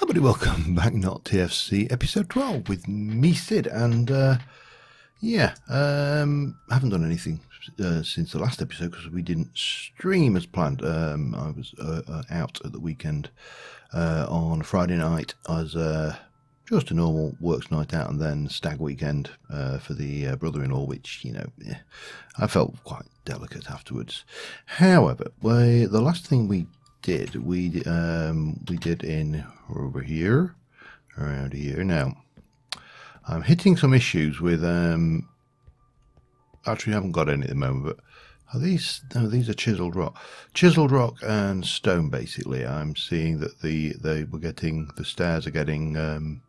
Everybody, welcome back. NotTFC episode 12 with me, Sid, and haven't done anything since the last episode because we didn't stream as planned. I was out at the weekend on Friday night as just a normal works night out, and then stag weekend for the brother-in-law, which, you know, I felt quite delicate afterwards. However, the last thing we did in over here, around here. Now I'm hitting some issues with actually I haven't got any at the moment, but are these, no, these are chiseled rock and stone. Basically I'm seeing that the stairs are getting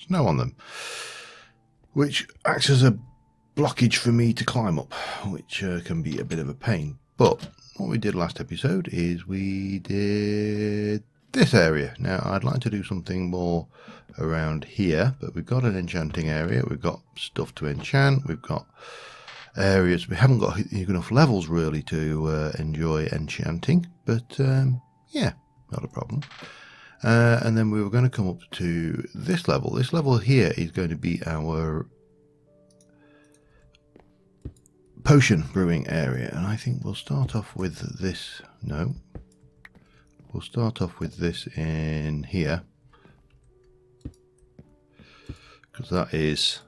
snow on them, which acts as a blockage for me to climb up, which can be a bit of a pain. But what we did last episode is we did this area. Now I'd like to do something more around here, but we've got an enchanting area, we've got stuff to enchant, we've got areas, we haven't got enough levels really to enjoy enchanting, but yeah, not a problem. And then we were going to come up to this level. This level here is going to be our potion brewing area, and I think we'll start off with this. No, we'll start off with this in here, because that is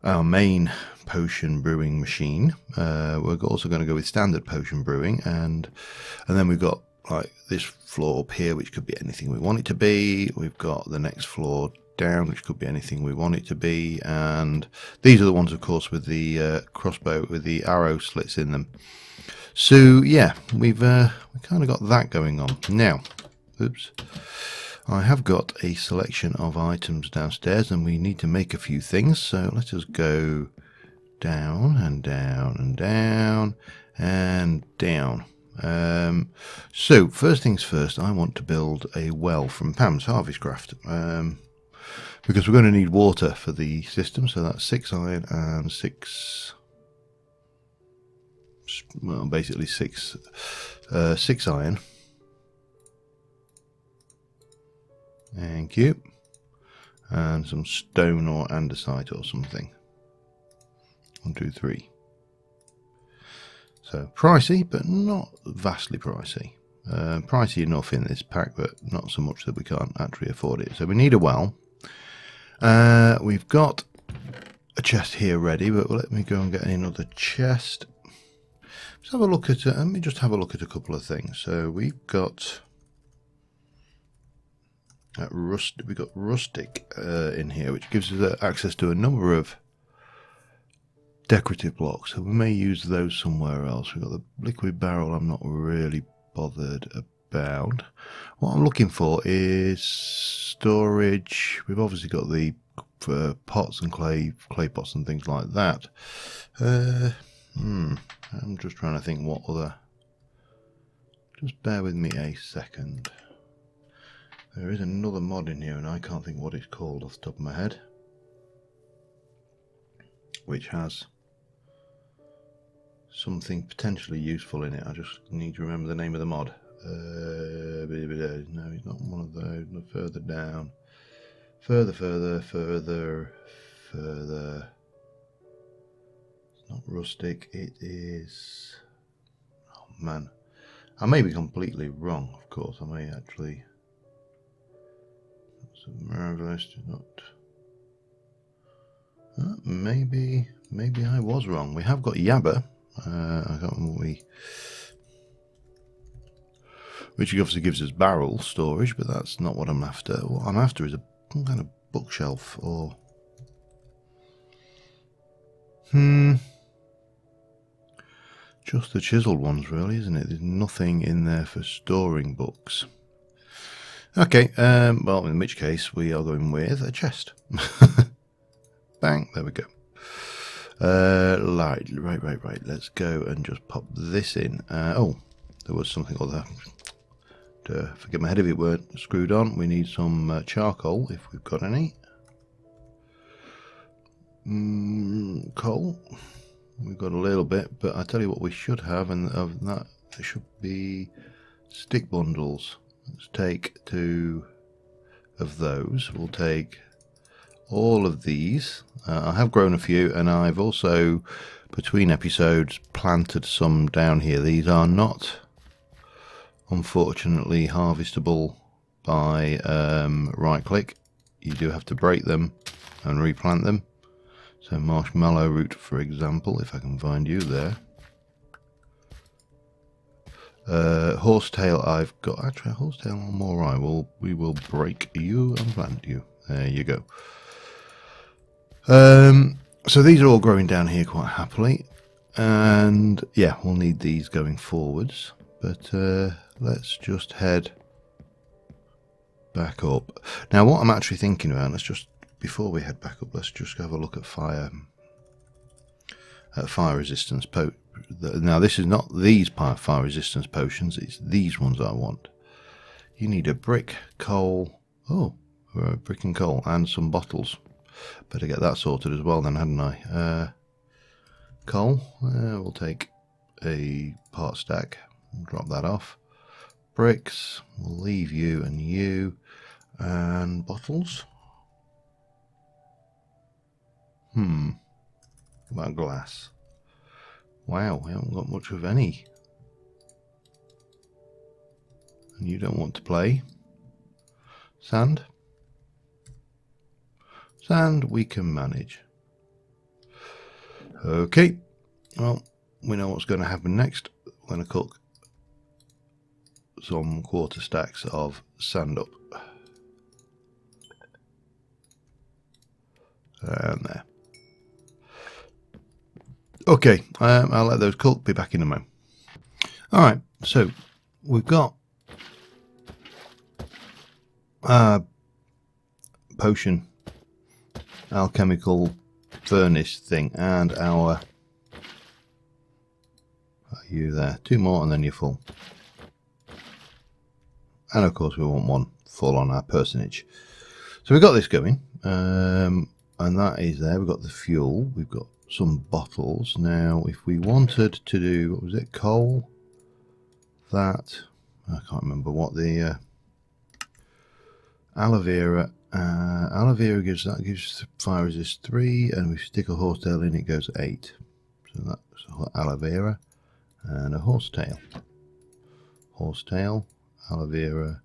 our main potion brewing machine. We're also going to go with standard potion brewing, and then we've got like this floor up here, which could be anything we want it to be. We've got the next floor down, which could be anything we want it to be, and these are the ones, of course, with the crossbow with the arrow slits in them. So yeah, we've kind of got that going on now. Oops, I have got a selection of items downstairs, and we need to make a few things. So let us go down and down and down and down. So first things first, I want to build a well from Pam's Harvest Craft. Because we're going to need water for the system, so that's 6 iron and 6, well, basically 6 iron. Thank you. And some stone or andesite or something. 1, 2, 3. So pricey, but not vastly pricey. Pricey enough in this pack, but not so much that we can't actually afford it. So we need a well. We've got a chest here ready, but let me go and get another chest. Let's have a look at let me just have a look at a couple of things. So we've got rustic in here, which gives us access to a number of decorative blocks, so we may use those somewhere else. We've got the liquid barrel I'm not really bothered about. What I'm looking for is storage. We've obviously got the pots and clay pots and things like that. I'm just trying to think what other. Just bear with me a second. There is another mod in here, and I can't think what it's called off the top of my head, which has something potentially useful in it. I just need to remember the name of the mod. No, it's not one of those. No, further down. Further. It's not rustic. It is. Oh man, I may be completely wrong. Of course, I may actually. Marvelous. Not. Maybe I was wrong. We have got Yabba. I can't remember what which obviously gives us barrel storage, but that's not what I'm after. What I'm after is some kind of bookshelf or just the chiseled ones, really, isn't it? There's nothing in there for storing books. Okay, well, in which case we are going with a chest. Bang, there we go. Right. Let's go and just pop this in. Oh, there was something other. To forget my head if it weren't screwed on. We need some charcoal if we've got any. Coal. We've got a little bit, but I tell you what we should have, and of that there should be stick bundles. Let's take 2 of those. We'll take all of these. I have grown a few, and I've also, between episodes, planted some down here. These are not, unfortunately, harvestable by right click. You do have to break them and replant them. So marshmallow root, for example, if I can find you there. Horsetail I've got. Actually, horsetail I'm alright. We will break you and plant you. There you go. So these are all growing down here quite happily, and yeah, we'll need these going forwards. But let's just head back up. Now, what I'm actually thinking about, before we head back up, let's just have a look at fire resistance. Now, this is not these fire resistance potions, it's these ones I want. You need a brick, coal, brick and coal, and some bottles. Better get that sorted as well then, hadn't I? Coal, we'll take a part stack, we'll drop that off. Bricks, we'll leave you, and bottles. What about glass? Wow, we haven't got much of any. And you don't want to play. Sand? Sand we can manage. Okay, well, we know what's going to happen next. We're going to cook some quarter stacks of sand up. And there. Okay, I'll let those cook, be back in a moment. Alright, so we've got potion, alchemical furnace thing, and are you there? 2 more and then you're full. And of course we want 1 full on our personage. So we've got this going, and that is there. We've got the fuel, we've got some bottles. Now if we wanted to do, what was it, coal, that, I can't remember what the aloe vera gives fire resist 3, and we stick a horsetail in, it goes 8. So that's aloe vera and a horsetail, aloe vera,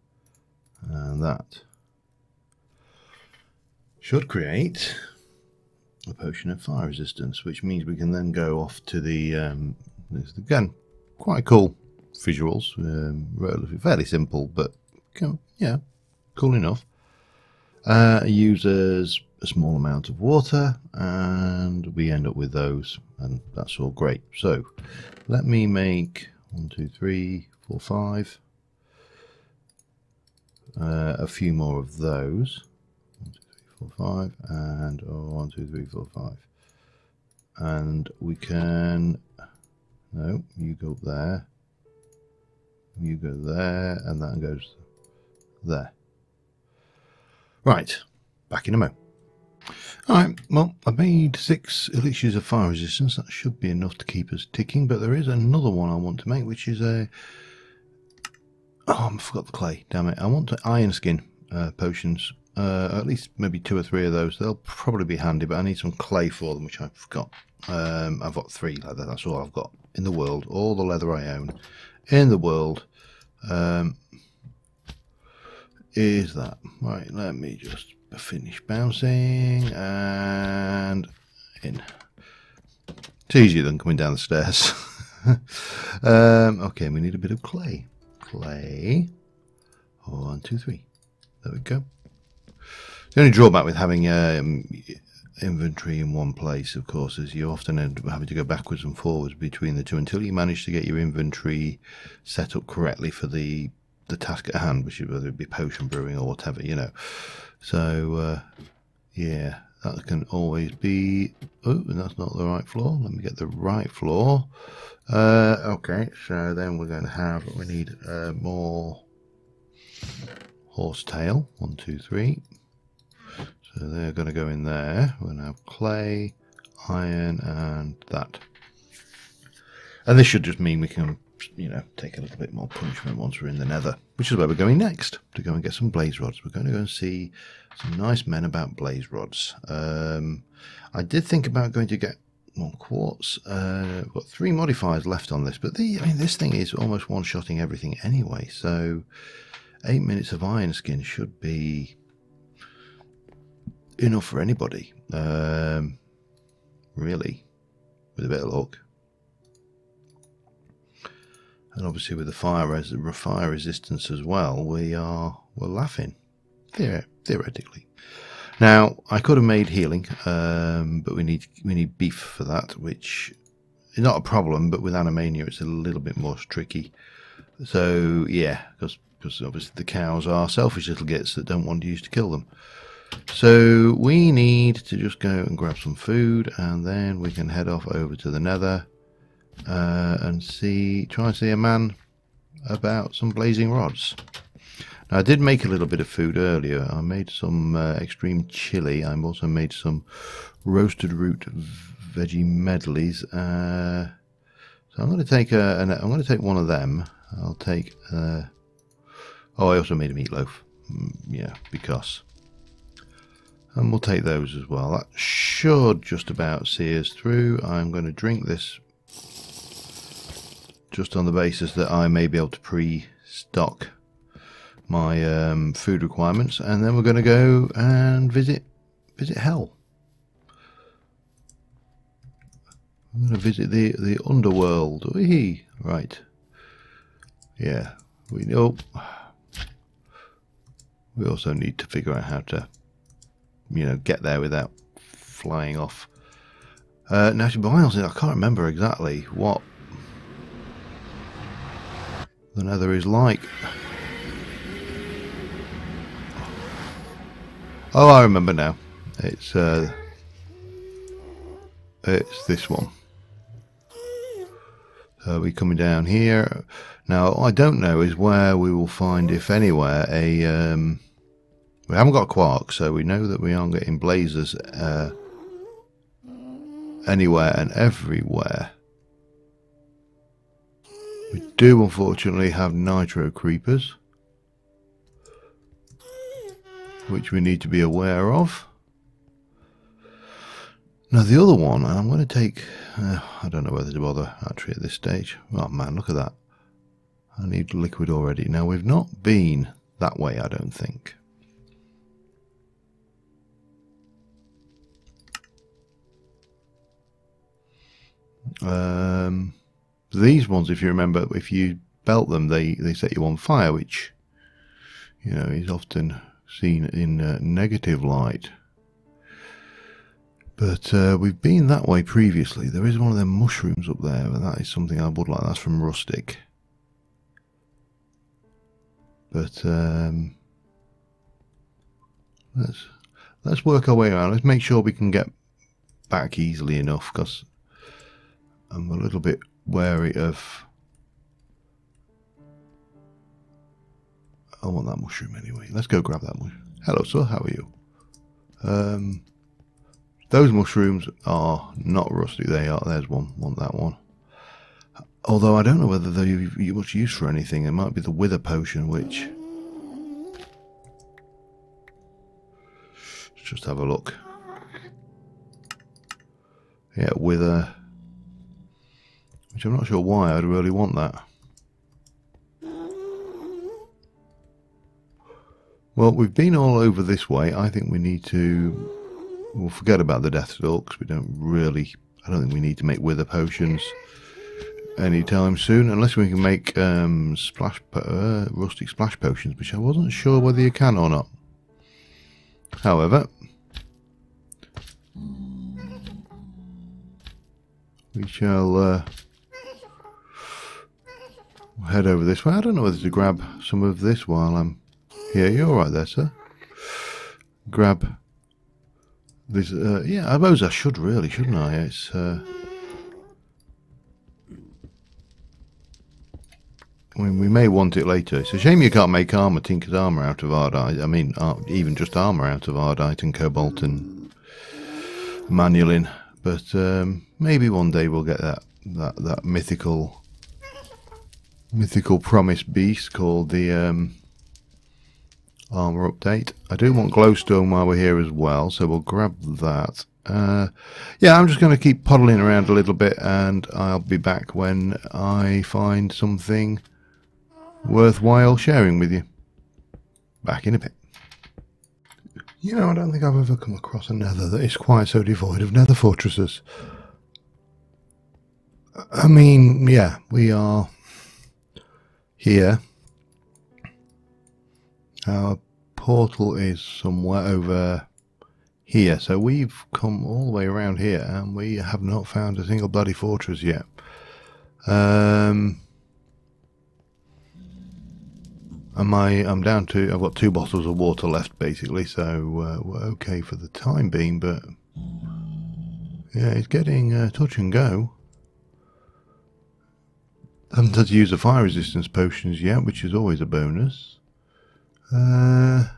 and that should create a potion of fire resistance, which means we can then go off to the again, quite cool visuals, fairly simple, but yeah, cool enough. Uses a small amount of water, and we end up with those, and that's all great. So let me make 1, 2, 3, 4, 5, a few more of those. 1, 2, 3, 4, 5, and 1, 2, 3, 4, 5, and we can, no, you go up there, you go there, and that goes there. Right, back in a moment. Alright, well, I made 6 elixirs of fire resistance. That should be enough to keep us ticking, but there is another one I want to make, which is a, I forgot the clay, damn it. I want to iron skin potions. At least maybe 2 or 3 of those. They'll probably be handy, but I need some clay for them, which I forgot. I've got 3 leather, that's all I've got in the world. All the leather I own in the world is that. Right, let me just finish bouncing, and in. It's easier than coming down the stairs. Okay, we need a bit of clay. Clay. 1, 2, 3. There we go. The only drawback with having inventory in one place, of course, is you often end up having to go backwards and forwards between the two until you manage to get your inventory set up correctly for the task at hand, which is whether it be potion brewing or whatever, you know. So, yeah, that can always be... Oh, that's not the right floor. Let me get the right floor. Okay, so then we're going to have... We need more horsetail. 1, 2, 3. So they're going to go in there. We're going to have clay, iron, and that. And this should just mean we can you know, take a little bit more punishment once we're in the nether, which is where we're going next, to go and get some blaze rods. We're going to go and see some nice men about blaze rods. I did think about going to get more quartz. I've got 3 modifiers left on this, but I mean, this thing is almost one-shotting everything anyway, so 8 minutes of iron skin should be enough for anybody, really, with a bit of luck. And obviously with the fire resistance as well, we're laughing, theoretically. Now I could have made healing, but we need beef for that, which is not a problem. But with Animania, it's a little bit more tricky. So yeah, because obviously the cows are selfish little gits that don't want you to kill them. So we need to just go and grab some food, and then we can head off over to the nether. And try and see a man about some blazing rods. Now, I did make a little bit of food earlier. I made some extreme chili. I've also made some roasted root veggie medleys. So I'm going to take one of them. I'll take. Oh, I also made a meatloaf. Yeah, because. And we'll take those as well. That should just about see us through. I'm going to drink this, just on the basis that I may be able to pre-stock my food requirements, and then we're going to go and visit hell. I'm going to visit the underworld. Wee. Right. Yeah, we know. We also need to figure out how to, you know, get there without flying off. Now, to be honest, I can't remember exactly what the nether is like. Oh, I remember now. It's this one. We're coming down here. Now, I don't know is where we will find, if anywhere, a... we haven't got quark, so we know that we aren't getting blazers anywhere and everywhere. We do unfortunately have nitro creepers, which we need to be aware of. Now the other one, I'm going to take, I don't know whether to bother actually at this stage. Oh man, look at that. I need liquid already. Now we've not been that way, I don't think. These ones, if you remember, if you belt them, they set you on fire, which, you know, is often seen in negative light. But we've been that way previously. There is one of them mushrooms up there, but that is something I would like. That's from Rustic. But let's work our way around. Let's make sure we can get back easily enough, because I'm a little bit wary of... I want that mushroom anyway. Let's go grab that mushroom. Hello, sir. How are you? Those mushrooms are not rusty. They are. There's one. Want that one. Although I don't know whether they're much use for anything. It might be the wither potion, which... Let's just have a look. Yeah, wither... Which I'm not sure why I'd really want that. Well, we've been all over this way. I think we need to... We'll forget about the death stalks. We don't really... I don't think we need to make wither potions anytime soon, unless we can make rustic splash potions, which I wasn't sure whether you can or not. However, we shall head over this way. I don't know whether to grab some of this while I'm here. You're all right there, sir. Grab this. Yeah, I suppose I should really, shouldn't I? It's I mean, we may want it later. It's a shame you can't make armor, Tinker's armor out of Ardite. I mean, even just armor out of Ardite and Cobalt and Manulin. But maybe one day we'll get that mythical mythical promise beast called the armor update. I do want glowstone while we're here as well, so we'll grab that. Yeah, I'm just going to keep puddling around a little bit, and I'll be back when I find something worthwhile sharing with you. Back in a bit. You know, I don't think I've ever come across a nether that is quite so devoid of nether fortresses. I mean, yeah, we are here. Our portal is somewhere over here, so we've come all the way around here and we have not found a single bloody fortress yet. I'm down to, I've got 2 bottles of water left basically, so we're okay for the time being, but yeah, it's getting touch and go. Haven't had to use the fire resistance potions yet, which is always a bonus. I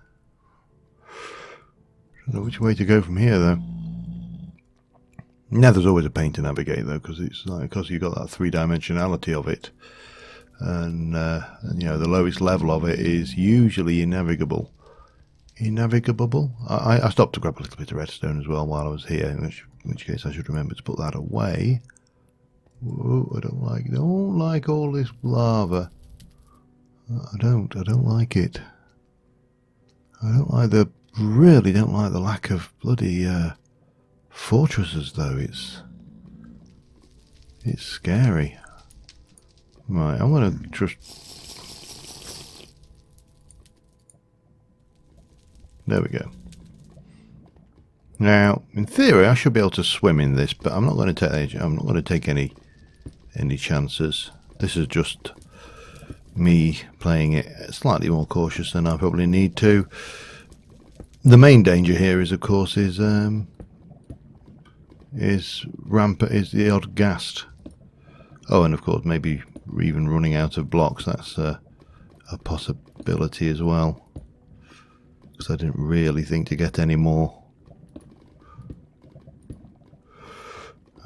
don't know which way to go from here though. Nether's always a pain to navigate though, because it's like, because you've got that 3-dimensionality of it, and you know, the lowest level of it is usually innavigable. I stopped to grab a little bit of redstone as well while I was here, in which case I should remember to put that away. Whoa, I don't like all this lava. I don't like it. Really don't like the lack of bloody fortresses though. It's scary. Right, I'm gonna just. There we go. Now, in theory, I should be able to swim in this, but I'm not going to take any chances. This is just me playing it slightly more cautious than I probably need to. The main danger here is, of course, is the odd ghast. Oh, and of course, maybe even running out of blocks. That's a possibility as well, because I didn't really think to get any more.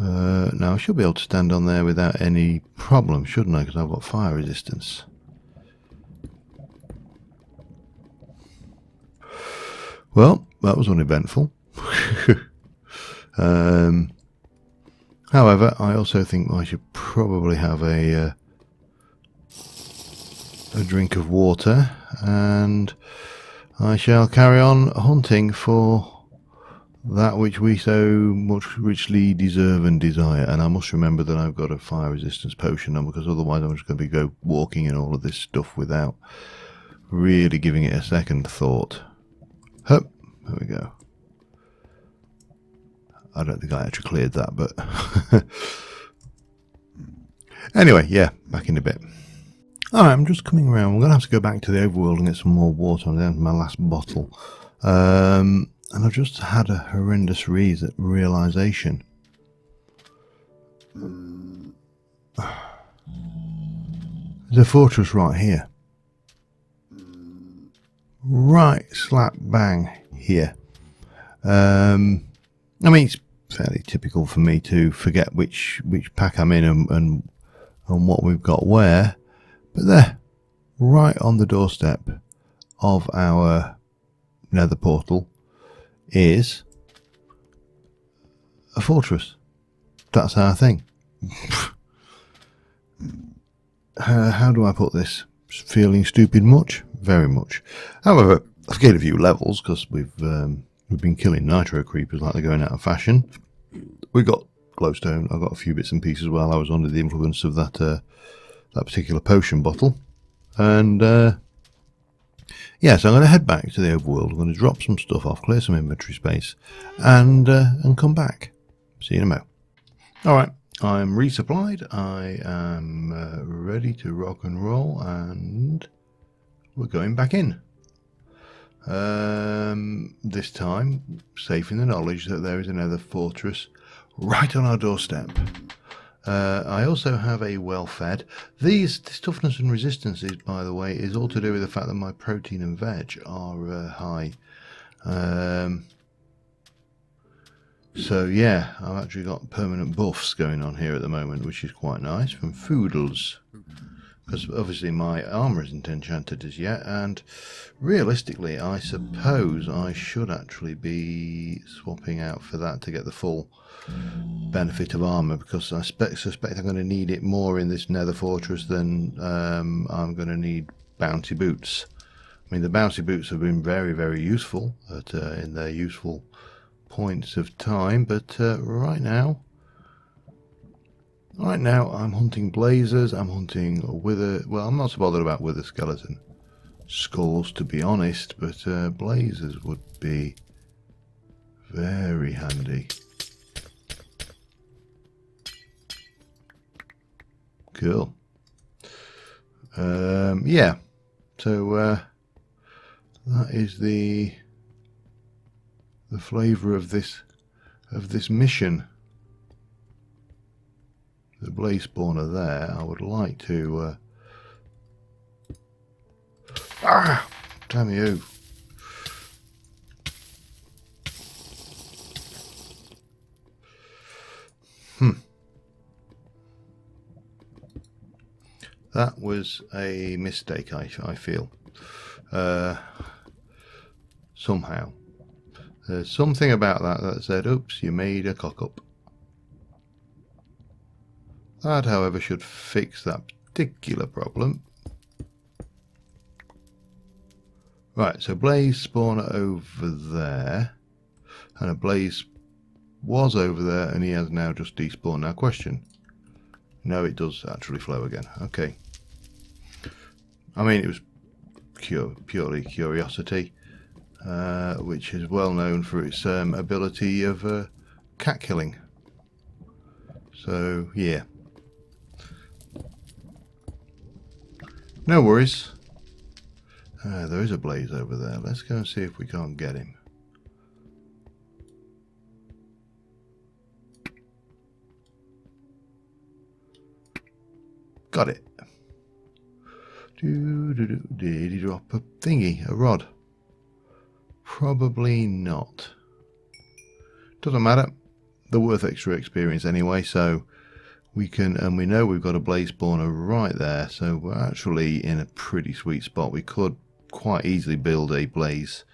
Now I should be able to stand on there without any problem, shouldn't I? Because I've got fire resistance. Well, that was uneventful. However, I also think I should probably have a drink of water, and I shall carry on hunting for that which we so much richly deserve and desire. And I must remember that I've got a fire resistance potion now, because otherwise I'm just going to go walking in all of this stuff without really giving it a second thought. Hup, there we go. I don't think I actually cleared that, but anyway, yeah, back in a bit. Alright, I'm just coming around. We're going to have to go back to the overworld and get some more water. I'm down to my last bottle. And I've just had a horrendous realization. There's a fortress right here. Right slap bang here. I mean, it's fairly typical for me to forget which pack I'm in and what we've got where. But there, right on the doorstep of our nether portal, is a fortress. That's our thing. How do I put this? Feeling stupid much? Very much. However, I've gained a few levels because we've been killing nitro creepers like they're going out of fashion. We got glowstone. I got a few bits and pieces while I was under the influence of that particular potion bottle, and yeah, so I'm going to head back to the overworld. I'm going to drop some stuff off, clear some inventory space, and come back. See you in a mo. Alright, I'm resupplied. I am ready to rock and roll, and we're going back in. This time, safe in the knowledge that there is another fortress right on our doorstep. I also have a well-fed. This toughness and resistances, by the way, is all to do with the fact that my protein and veg are high. So yeah, I've actually got permanent buffs going on here at the moment, which is quite nice from Foodles. because obviously my armour isn't enchanted as yet, and realistically I suppose I should actually be swapping out for that to get the full benefit of armour, because I suspect I'm going to need it more in this nether fortress than I'm going to need bouncy boots. I mean, the bouncy boots have been very, very useful in their useful points of time, but right now I'm hunting blazers, I'm hunting wither. Well, I'm not so bothered about wither skeleton skulls, to be honest, but blazers would be very handy. Cool. Yeah, so that is the flavour of this mission. The blaze spawner there. I would like to damn you. That was a mistake, I feel. Somehow. There's something about that said, oops, you made a cock-up. That, however, should fix that particular problem. Right, so blaze spawner over there. And a blaze was over there, and he has now just despawned. Now, question. No, it does actually flow again. Okay. I mean, it was purely curiosity, which is well known for its ability of cat killing. So, yeah. No worries. There is a blaze over there. Let's go and see if we can't get him. Got it. Did he drop a thingy, a rod? Probably not. Doesn't matter. They're worth extra experience anyway, so we can, and we know we've got a blaze spawner right there, so we're actually in a pretty sweet spot. We could quite easily build a blaze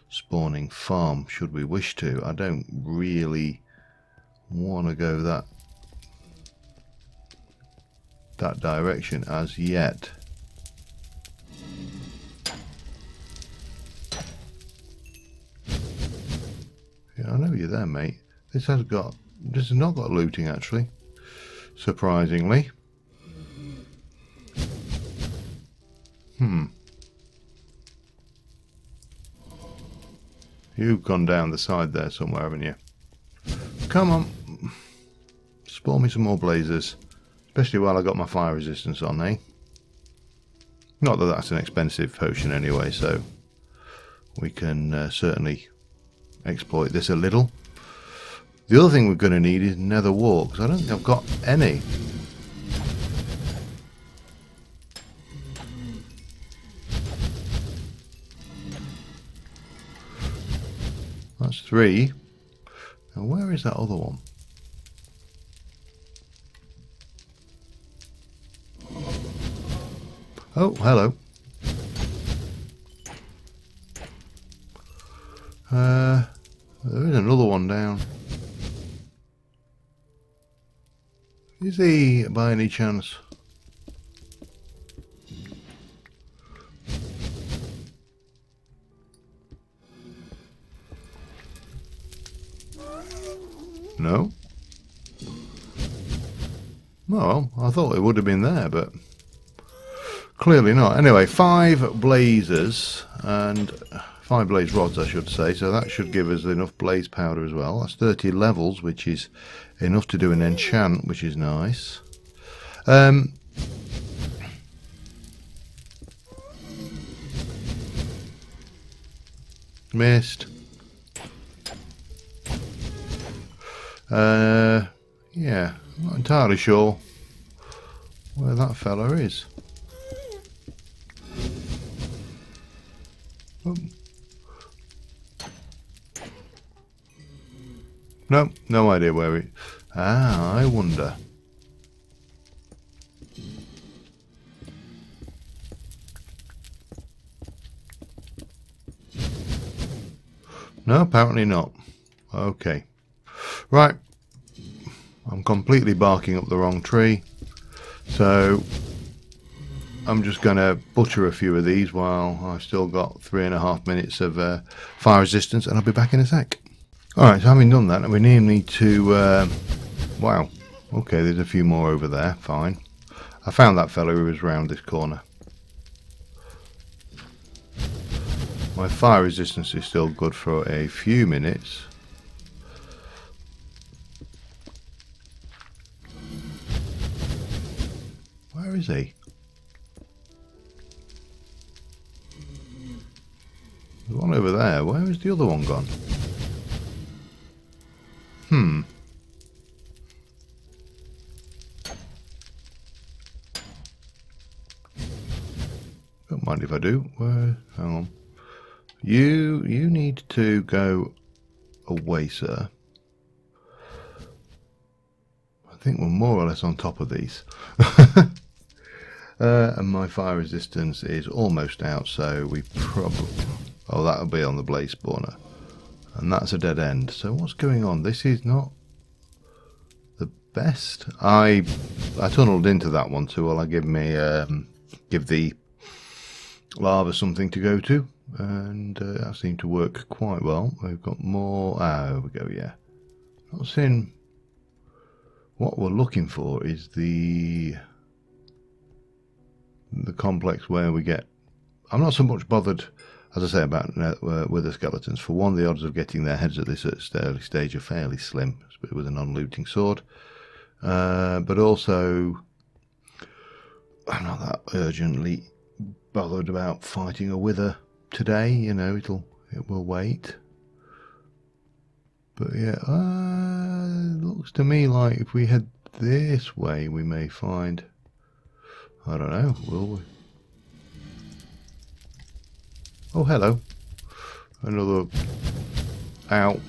spawning farm should we wish to. I don't really want to go that direction as yet. Yeah, I know you're there, mate. This has not got looting actually, surprisingly. You've gone down the side there somewhere, haven't you? Come on, spawn me some more blazers. Especially while I got my fire resistance on, eh? Not that that's an expensive potion anyway, so we can certainly exploit this a little. The other thing we're going to need is nether wart, because I don't think I've got any. That's 3. Now where is that other one? Oh, hello. There is another one down. Is he, by any chance? No? Well, I thought it would have been there, but clearly not. Anyway, 5 blazers and 5 blaze rods, I should say. So that should give us enough blaze powder as well. That's 30 levels, which is enough to do an enchant, which is nice. Missed. Yeah, I'm not entirely sure where that fella is. Oh. No idea where he... Ah, I wonder. No, apparently not. Okay. Right. I'm completely barking up the wrong tree. So I'm just going to butcher a few of these while I've still got 3.5 minutes of fire resistance, and I'll be back in a sec. Alright, so having done that, we now need to... wow. Okay, there's a few more over there. Fine. I found that fellow who was round this corner. My fire resistance is still good for a few minutes. Where is he? There's one over there. Where is the other one gone? Don't mind if I do. Where? Hang on. You need to go away, sir. I think we're more or less on top of these. And my fire resistance is almost out, so we probably... Oh, that'll be on the blaze spawner. And that's a dead end. So what's going on? This is not the best. I tunneled into that one too. Well, I give the lava something to go to, and that seemed to work quite well. We've got more. There we go. Yeah, not seeing. What we're looking for is the complex where we get. I'm not so much bothered, as I say, about wither skeletons. For one, the odds of getting their heads at this early stage are fairly slim, especially with a non-looting sword. But also, I'm not that urgently bothered about fighting a wither today. You know, it will wait. But yeah, it looks to me like if we head this way, we may find. I don't know. Will we? Oh, hello. Another... Ow.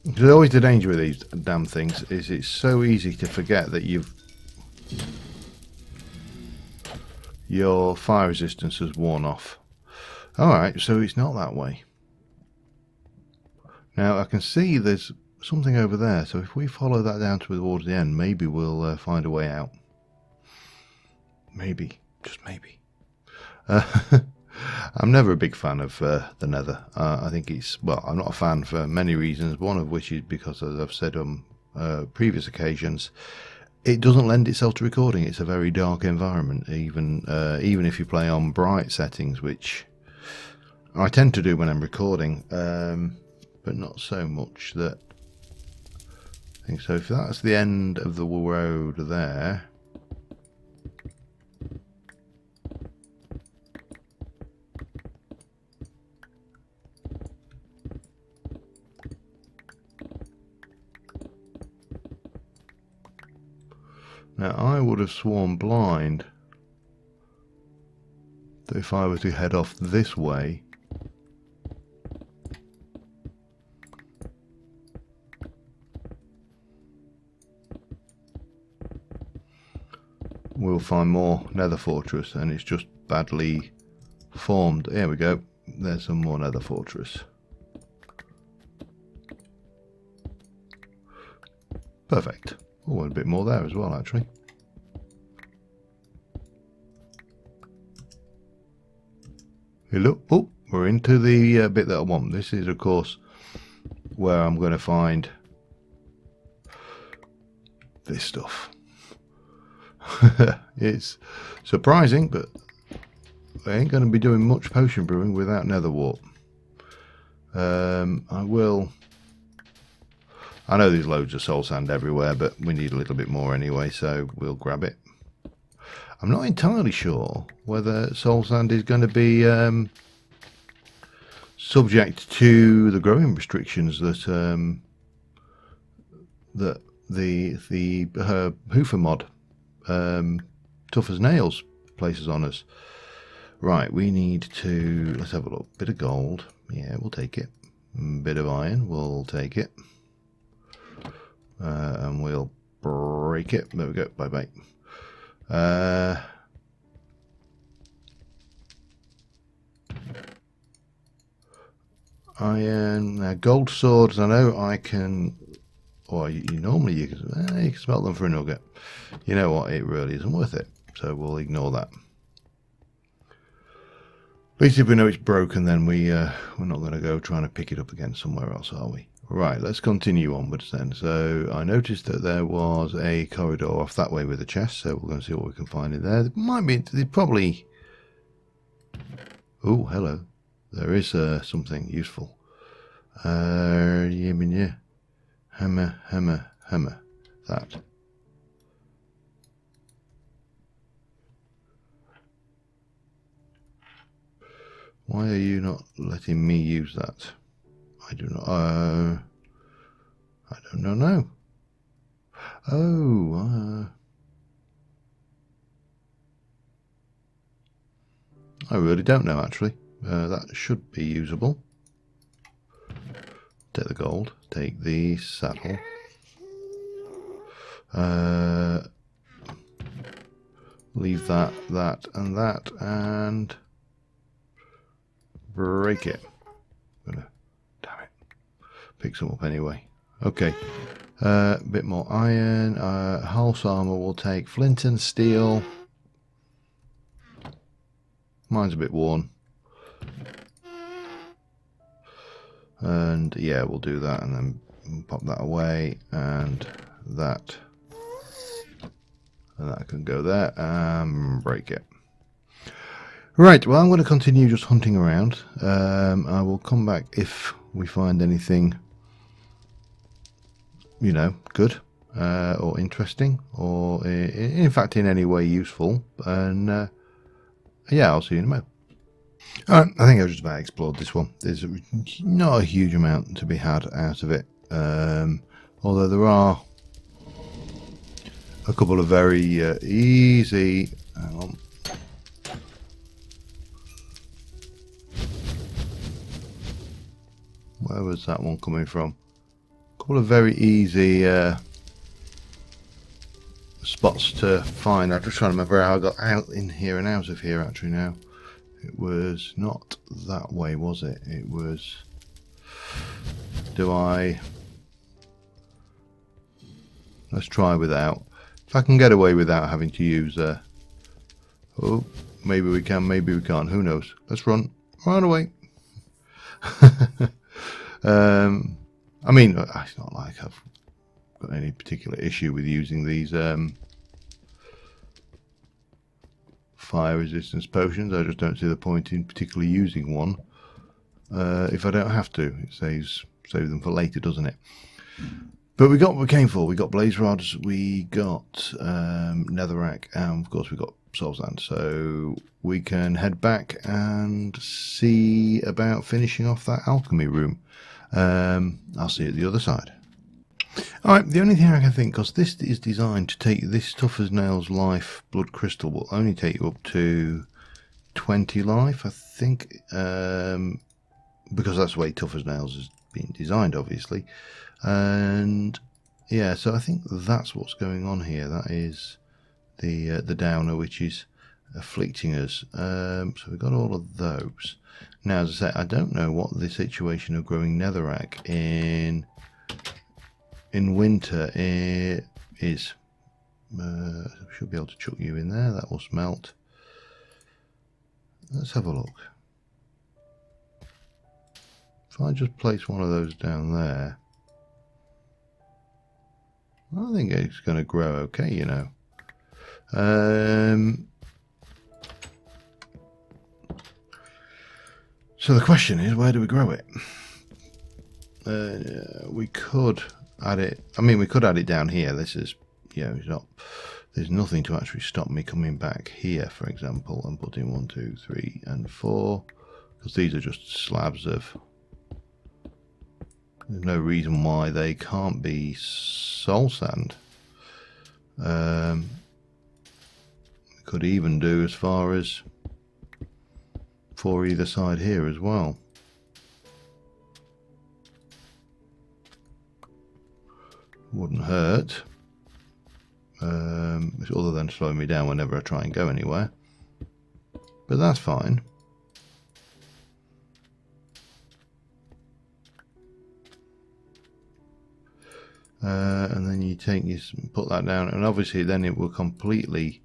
There's always the danger with these damn things, is it's so easy to forget that your fire resistance has worn off. Alright, so it's not that way. Now, I can see there's something over there, so if we follow that down towards the end, maybe we'll find a way out. Maybe. Just maybe. I'm never a big fan of the nether. I think it's, well, I'm not a fan for many reasons, one of which is because, as I've said on previous occasions, it doesn't lend itself to recording. It's a very dark environment, even if you play on bright settings, which I tend to do when I'm recording, but not so much that I think so. If that's the end of the road there, now I would have sworn blind that if I were to head off this way, we'll find more nether fortress, and it's just badly formed. There we go. There's some more nether fortress. Perfect. Oh, a bit more there as well, actually. Hello. Oh, we're into the bit that I want. This is, of course, where I'm going to find this stuff. It's surprising, but I ain't going to be doing much potion brewing without nether wart. I know there's loads of soul sand everywhere, but we need a little bit more anyway, so we'll grab it. I'm not entirely sure whether soul sand is going to be subject to the growing restrictions that the Hoofer mod, Tough as Nails, places on us. Right, we need to, let's have a look. Bit of gold, yeah, we'll take it. Bit of iron, we'll take it. And we'll break it. There we go, bye bye. iron, gold swords. I know I can, or you can smelt them for a nugget. You know what? It really isn't worth it. So we'll ignore that. At least if we know it's broken, then we're not going to go trying to pick it up again somewhere else, are we? Right, let's continue onwards then. So I noticed that there was a corridor off that way with a chest, so we're going to see what we can find in there. There might be, probably... Oh, hello. There is something useful. Yeah. Hammer. That. Why are you not letting me use that? I do not. I don't know. Oh. I really don't know actually. That should be usable. Take the gold. Take the saddle. Leave that, and that, and break it. Damn it. Pick some up anyway. Okay. A bit more iron. Horse armor will take flint and steel. Mine's a bit worn. And yeah, we'll do that and then pop that away, and that. And that can go there and break it. Right, well, I'm going to continue just hunting around. I will come back if we find anything, you know, good or interesting, or in fact in any way useful. And yeah, I'll see you in a moment. Alright, I think I've just about explored this one. There's not a huge amount to be had out of it. Although there are a couple of very easy... Hang on. Where was that one coming from? A couple of very easy spots to find. I'm just trying to remember how I got out in here and out of here actually now. It was not that way, was it? It was... Let's try without. If I can get away without having to use... Oh, maybe we can, maybe we can't. Who knows? Let's run. Run away. I mean, it's not like I've got any particular issue with using these fire resistance potions. I just don't see the point in particularly using one if I don't have to. It saves them for later, doesn't it? But we got what we came for. We got blaze rods, we got netherrack, and of course we got soul sand. So we can head back and see about finishing off that alchemy room. I'll see you at the other side. Alright, the only thing I can think, because this is designed to take this tough as nails life blood crystal, will only take you up to 20 life, I think, because that's the way tough as nails has been designed, obviously. And yeah, so I think that's what's going on here. That is the downer which is afflicting us. So we've got all of those. Now, as I say, I don't know what the situation of growing netherrack in winter is. Should be able to chuck you in there. That will smelt. Let's have a look. If I just place one of those down there, I think it's going to grow okay, you know. So the question is, where do we grow it? We could add it. I mean, we could add it down here. This is, you know, it's not. There's nothing to actually stop me coming back here, for example, and putting 1, 2, 3, and 4, because these are just slabs of. There's no reason why they can't be soul sand. We could even do as far as 4 either side here as well. Wouldn't hurt. Other than slowing me down whenever I try and go anywhere. But that's fine. And then you put that down, and obviously then it will completely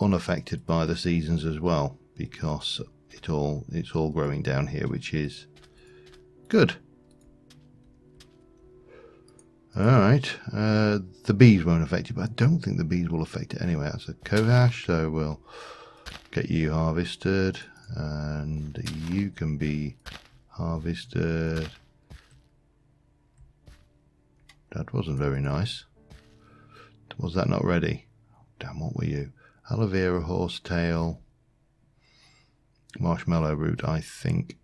unaffected by the seasons as well, because it's all growing down here, which is good. Alright, the bees won't affect it, but I don't think the bees will affect it anyway. That's a cohash, so we'll get you harvested, and you can be harvested. That wasn't very nice. Was that not ready? Damn, what were you? Aloe vera, horsetail, marshmallow root, I think.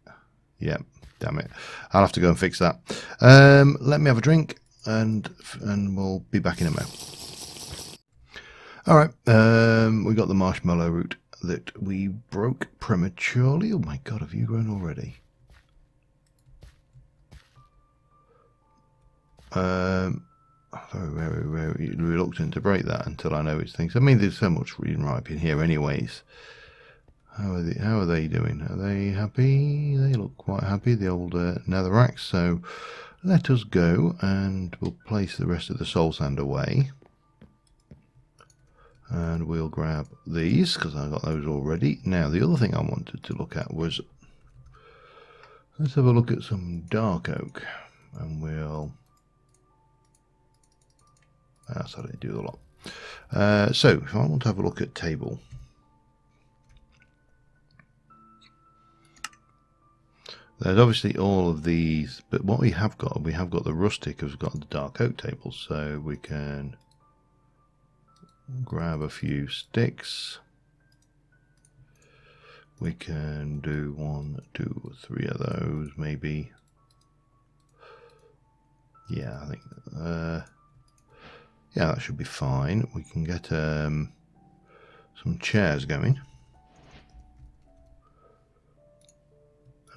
Yep, damn it. I'll have to go and fix that. Let me have a drink, and we'll be back in a moment. Alright, we got the marshmallow root that we broke prematurely. Oh my god, have you grown already? Very reluctant to break that until I know it's things. I mean, there's so much green ripe in here anyways. How are they doing? Are they happy? They look quite happy, the old netherrack. So let us go and we'll place the rest of the soul sand away. And we'll grab these because I got those already. Now the other thing I wanted to look at was, let's have a look at some dark oak, and we'll, that's how they do the lot. So if I want to have a look at table, there's obviously all of these, but what we have got the rustic, we've got the dark oak table, so we can grab a few sticks. We can do 1, 2, or 3 of those, maybe. Yeah, I think yeah, that should be fine. We can get some chairs going.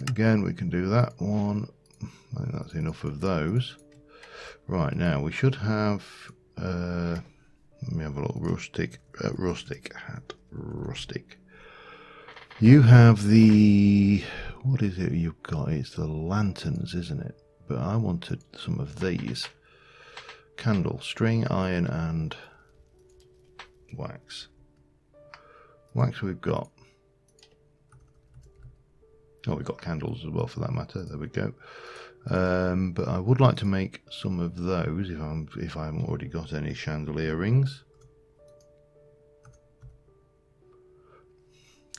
Again, we can do that one. I think that's enough of those. Right, now we should have let me have a look. Rustic. You have the, what is it you've got? It's the lanterns, isn't it? But I wanted some of these. Candle, string, iron, and wax. Wax we've got. Oh, we've got candles as well for that matter. There we go. But I would like to make some of those if I haven't already got any chandelier rings.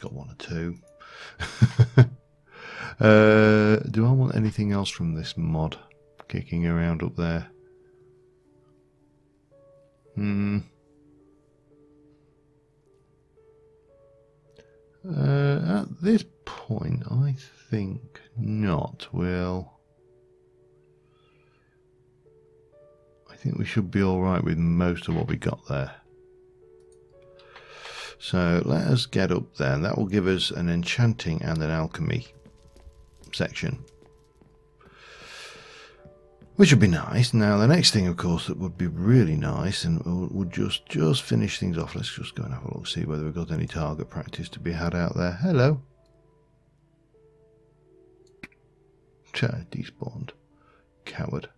Got 1 or 2. Do I want anything else from this mod kicking around up there? At this point, I think not. I think we should be alright with most of what we got there. So let us get up there, and that will give us an enchanting and an alchemy section, which would be nice. Now the next thing, of course, that would be really nice and would just finish things off. Let's just go and have a look, see whether we've got any target practice to be had out there. Hello. Despawned. Coward.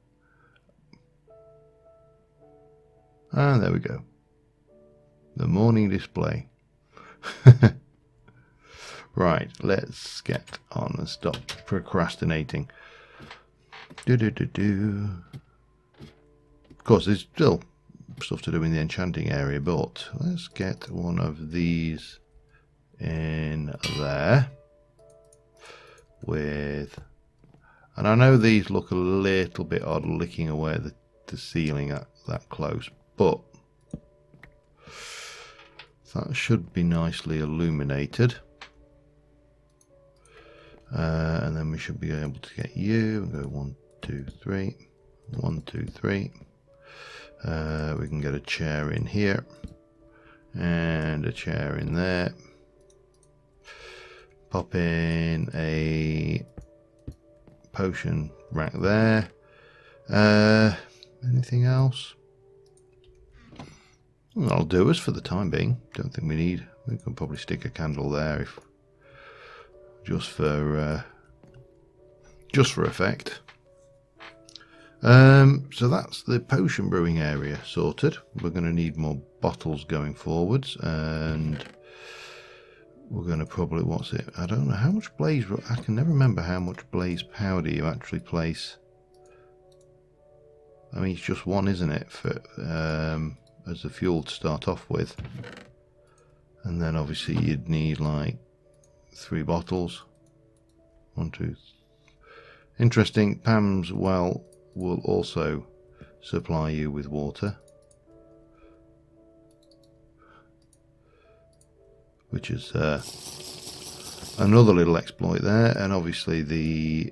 And there we go. The morning display. Right, let's get on and stop procrastinating. Of course, there's still stuff to do in the enchanting area, but let's get one of these in there with, and I know these look a little bit odd licking away at the ceiling at that close, but that should be nicely illuminated. And then we should be able to get you and go 1, 2, 3, 1, 2, 3. We can get a chair in here and a chair in there. Pop in a potion rack there. Anything else? That'll do us for the time being. Don't think we need. We can probably stick a candle there if just for effect. So that's the potion brewing area sorted. We're going to need more bottles going forwards, and we're going to probably, what's it? I don't know how much blaze, I can never remember how much blaze powder you actually place. I mean, it's just one, isn't it, for as the fuel to start off with. And then obviously you'd need like 3 bottles. 1, 2. Interesting. Pam's well will also supply you with water, which is another little exploit there. And obviously the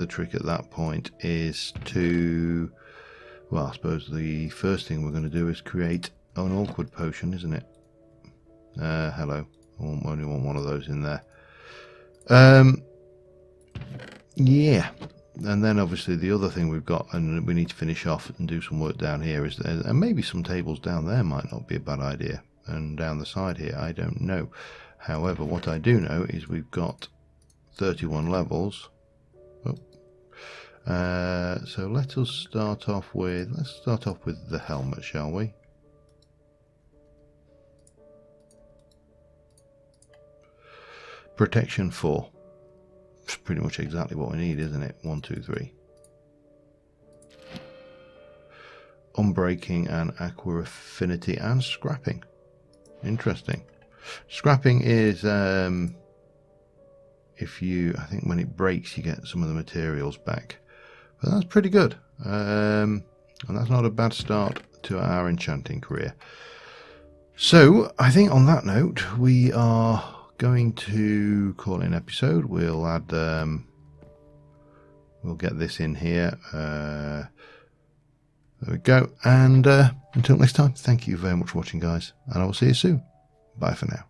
trick at that point is to, well, I suppose the first thing we're going to do is create an awkward potion, isn't it? Hello. I only want one of those in there. Yeah. And then obviously the other thing we've got, and we need to finish off and do some work down here, is and maybe some tables down there might not be a bad idea. And down the side here, I don't know. However, what I do know is we've got 31 levels. So let us start off with, the helmet, shall we? Protection 4. It's pretty much exactly what we need, isn't it? 1, 2, 3. Unbreaking and aqua affinity and scrapping. Interesting. Scrapping is if you, I think when it breaks you get some of the materials back. But that's pretty good. And that's not a bad start to our enchanting career. So I think on that note we are going to call it an episode. We'll add we'll get this in here. There we go. And until next time, thank you very much for watching, guys, and I will see you soon. Bye for now.